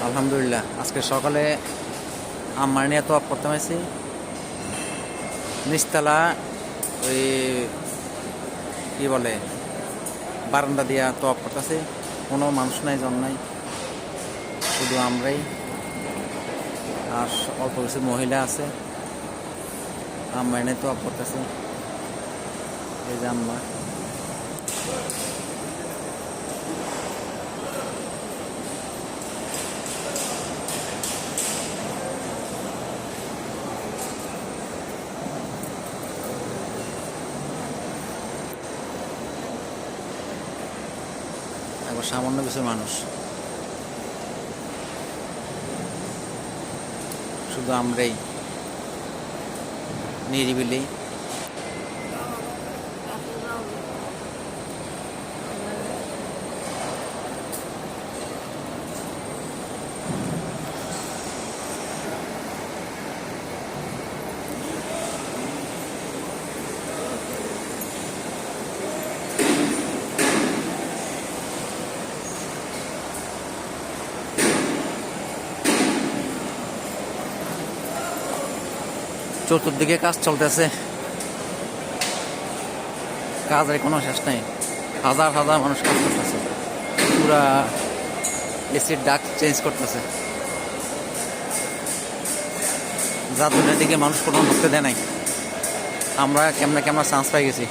আলহামদুলিল্লাহ আজকে সকালে আমার নিয়ে তো করতে পারছি নিচতলা ওই কি বলে বারান্দা দিয়া তো করতেছে, কোনো মানুষ নাই, জন নাই, শুধু আমরাই আর অল্প কিছু মহিলা আছে। আম্মা এনে তো করতেছে, এই যে আম্মা। একবার সামান্য কিছু মানুষ, শুধু আমরাই নিরিবিলি। চতুর্দিকে কাজ চলতেছে, কাজের কোনো শেষ নাই। হাজার হাজার মানুষ কাজ করতেছে, পুরা এসির ডাক চেঞ্জ করতেছে। জাদুরের দিকে মানুষ কোনো ঢুকতে দেয় নাই, আমরা কেমন চান্স পাই গেছি।